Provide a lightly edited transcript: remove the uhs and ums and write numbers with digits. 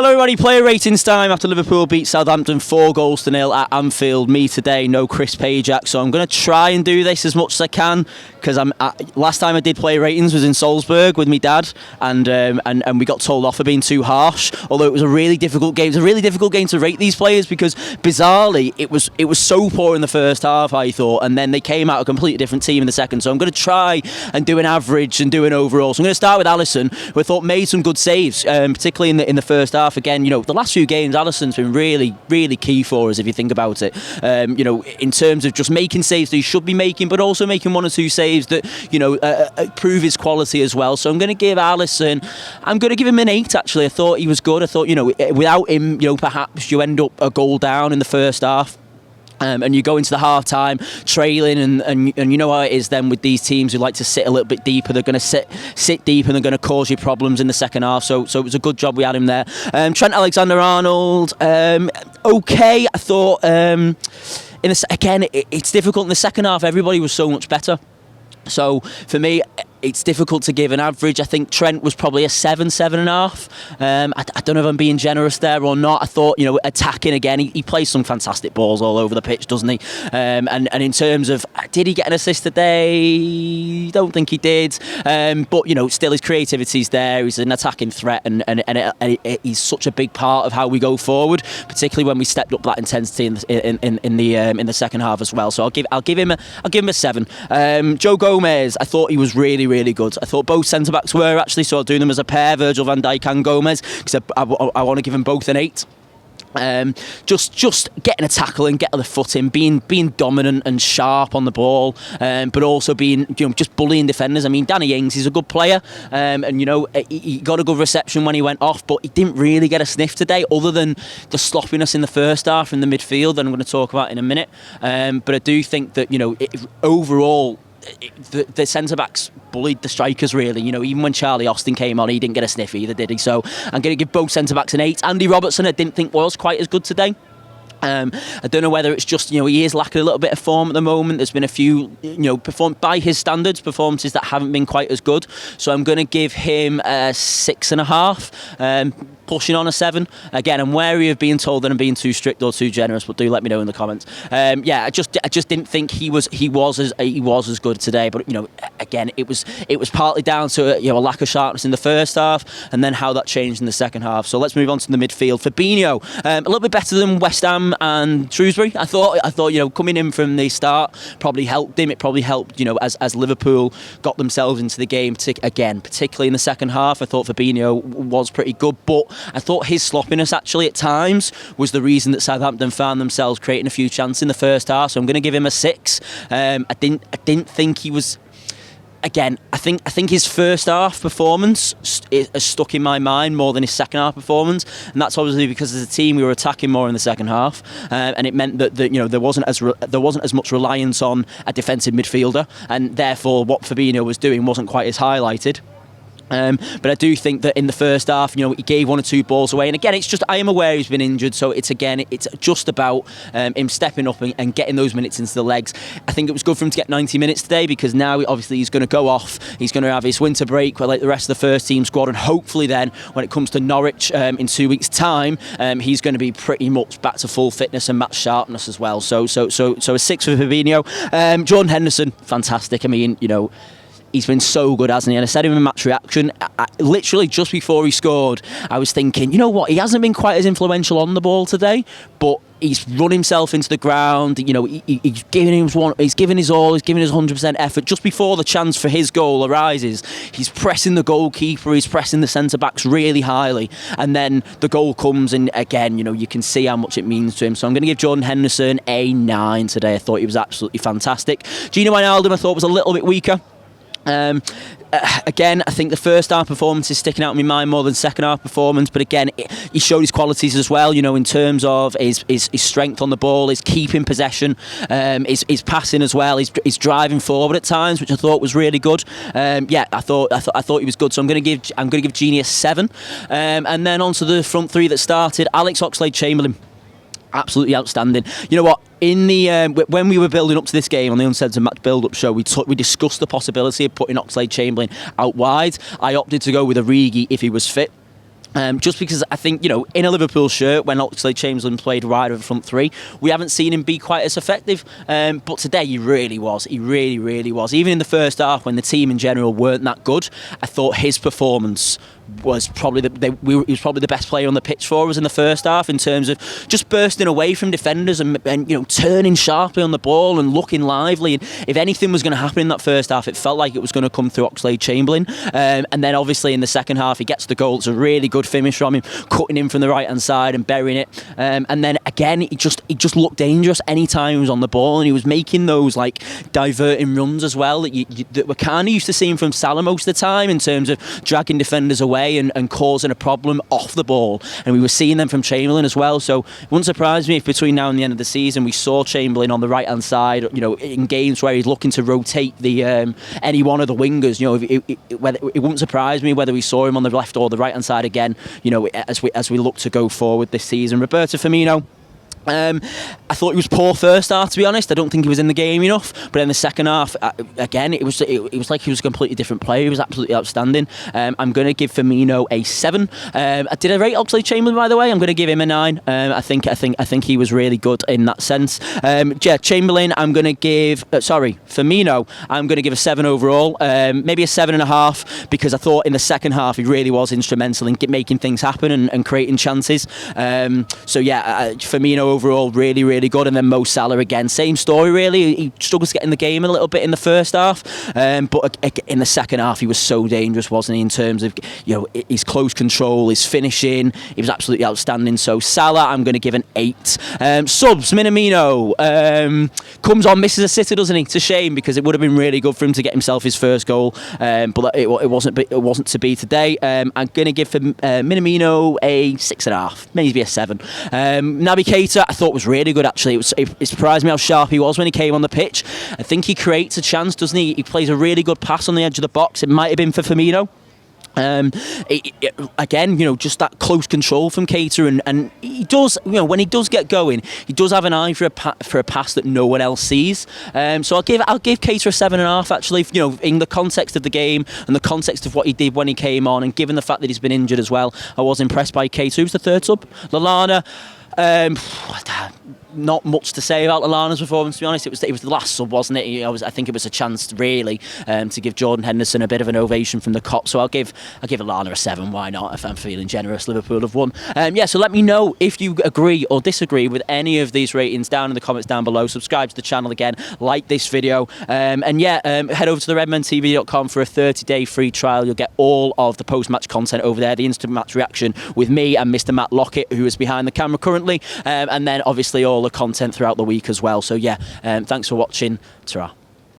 Hello everybody, player ratings time after Liverpool beat Southampton 4-0 at Anfield. Me today, no Chris Pajak, so I'm going to try and do this as much as I can, because last time I did player ratings was in Salzburg with me dad, and we got told off for being too harsh, although it was a really difficult game. It was a really difficult game to rate these players because, bizarrely, it was so poor in the first half, I thought, and then they came out a completely different team in the second, so I'm going to try and do an average and do an overall. So I'm going to start with Alisson, who I thought made some good saves, particularly in the first half. Again, the last few games, Alisson's been really, really key for us if you think about it. In terms of just making saves that he should be making, but also making one or two saves that prove his quality as well. So I'm going to give Alisson, I'm going to give him an 8. Actually, I thought he was good. I thought without him, perhaps you end up a goal down in the first half. And you go into the half-time trailing, and you know how it is then with these teams who like to sit a little bit deeper. They're going to sit deep and they're going to cause you problems in the second half. So it was a good job we had him there. Trent Alexander-Arnold, okay. I thought it's difficult in the second half. Everybody was so much better. So for me, it's difficult to give an average. I think Trent was probably a 7.5. I don't know if I'm being generous there or not. I thought, attacking again, he plays some fantastic balls all over the pitch, doesn't he? And in terms of, did he get an assist today? Don't think he did. But, still his creativity's there. He's an attacking threat, and he's such a big part of how we go forward, particularly when we stepped up that intensity in the second half as well. So I'll give him a 7. Joe Gomez, I thought he was really, really good. I thought both centre-backs were, actually, so I'll do them as a pair, Virgil van Dijk and Gomez, because I want to give them both an 8. Just getting a tackle and getting the foot in, being dominant and sharp on the ball, but also being just bullying defenders. I mean, Danny Ings, he's a good player, and he got a good reception when he went off, but he didn't really get a sniff today, other than the sloppiness in the first half in the midfield that I'm going to talk about in a minute. But I do think that overall, the centre-backs bullied the strikers, really. Even when Charlie Austin came on, he didn't get a sniff either, did he? So I'm going to give both centre-backs an 8. Andy Robertson, I didn't think was quite as good today. I don't know whether it's just, he is lacking a little bit of form at the moment. There's been a few, by his standards, performances that haven't been quite as good. So I'm going to give him a 6.5. Pushing on a 7. Again, I'm wary of being told that I'm being too strict or too generous, but do let me know in the comments. I just didn't think he was as good today. But again, it was partly down to a lack of sharpness in the first half, and then how that changed in the second half. So let's move on to the midfield. Fabinho, a little bit better than West Ham and Shrewsbury. I thought coming in from the start probably helped him. It probably helped as Liverpool got themselves into the game. Particularly in the second half, I thought Fabinho was pretty good, but I thought his sloppiness actually at times was the reason that Southampton found themselves creating a few chances in the first half. So I'm going to give him a 6. I didn't think he was. Again, I think his first half performance has stuck in my mind more than his second half performance, and that's obviously because as a team we were attacking more in the second half, and it meant that there wasn't as much reliance on a defensive midfielder, and therefore what Fabinho was doing wasn't quite as highlighted. But I do think that in the first half, he gave 1 or 2 balls away. And again, it's just, I am aware he's been injured, so it's just about him stepping up and getting those minutes into the legs. I think it was good for him to get 90 minutes today, because now obviously he's going to go off. He's going to have his winter break like the rest of the first team squad, and hopefully then when it comes to Norwich in 2 weeks' time, he's going to be pretty much back to full fitness and match sharpness as well. So a 6 for Fabinho. Jordan Henderson, fantastic. I mean, he's been so good, hasn't he? And I said him in match reaction, literally just before he scored, I was thinking, he hasn't been quite as influential on the ball today, but he's run himself into the ground. He's giving his all. He's giving his 100% effort. Just before the chance for his goal arises, he's pressing the goalkeeper. He's pressing the centre backs really highly, and then the goal comes. And again, you can see how much it means to him. So I'm going to give Jordan Henderson a 9 today. I thought he was absolutely fantastic. Gino Wijnaldum, I thought was a little bit weaker. Again, I think the first half performance is sticking out in my mind more than second half performance, but again, he showed his qualities as well, in terms of his strength on the ball, his keeping possession, his passing as well, his driving forward at times, which I thought was really good. I thought he was good, so I'm going to give Genie a 7. And then on to the front three that started. Alex Oxlade-Chamberlain, absolutely outstanding. You know what? In the when we were building up to this game on the Uncensored Match build-up show, we discussed the possibility of putting Oxlade-Chamberlain out wide. I opted to go with Origi if he was fit. Just because I think, in a Liverpool shirt, when Oxlade-Chamberlain played right over front three, we haven't seen him be quite as effective. But today he really was. He really, really was. Even in the first half, when the team in general weren't that good, I thought his performance was probably he was probably the best player on the pitch for us in the first half, in terms of just bursting away from defenders and turning sharply on the ball and looking lively. And if anything was going to happen in that first half, it felt like it was going to come through Oxlade-Chamberlain. And then obviously in the second half, he gets the goal. It's a really good finish from him, cutting in from the right hand side and burying it. And then again, he just looked dangerous anytime he was on the ball, and he was making those like diverting runs as well that we're kind of used to seeing from Salah most of the time, in terms of dragging defenders away and causing a problem off the ball, and we were seeing them from Chamberlain as well. So it wouldn't surprise me if between now and the end of the season we saw Chamberlain on the right hand side, in games where he's looking to rotate the any one of the wingers. It wouldn't surprise me whether we saw him on the left or the right hand side again, as we look to go forward this season. Roberto Firmino, I thought he was poor first half, to be honest. I don't think he was in the game enough. But in the second half, again, it was like he was a completely different player. He was absolutely outstanding. I'm going to give Firmino a 7. Did I rate Oxlade-Chamberlain, by the way? I'm going to give him a 9. I think he was really good in that sense. Chamberlain, I'm going to give. Firmino, I'm going to give a 7 overall. Maybe a 7.5, because I thought in the second half he really was instrumental in making things happen and creating chances. Firmino overall really, really good. And then Mo Salah, again, same story really. He struggles to get in the game a little bit in the first half, but in the second half he was so dangerous, wasn't he, in terms of his close control, his finishing. He was absolutely outstanding. So Salah, I'm going to give an 8. Subs, Minamino comes on, misses a sitter, doesn't he? It's a shame, because it would have been really good for him to get himself his first goal, but it wasn't to be today. I'm going to give Minamino a 6.5, maybe a 7. Naby Keita, I thought was really good actually. It surprised me how sharp he was when he came on the pitch. I think he creates a chance, doesn't he? He plays a really good pass on the edge of the box. It might have been for Firmino. Again, just that close control from Keita, and he does, when he does get going, he does have an eye for a pass that no one else sees. So I'll give Keita a 7.5 actually. In the context of the game and the context of what he did when he came on, and given the fact that he's been injured as well, I was impressed by Keita. Who's the third sub? Lallana. Not much to say about Lallana's performance, to be honest. It was the last sub, wasn't it? I think it was a chance really to give Jordan Henderson a bit of an ovation from the cop. So I'll give Lallana a 7. Why not? If I'm feeling generous, Liverpool have won. So let me know if you agree or disagree with any of these ratings down in the comments down below. Subscribe to the channel again, like this video, head over to the redmentv.com for a 30-day free trial. You'll get all of the post-match content over there, the instant match reaction with me and Mr. Matt Lockett, who is behind the camera currently, and then obviously all the content throughout the week as well. So thanks for watching. Ta-ra.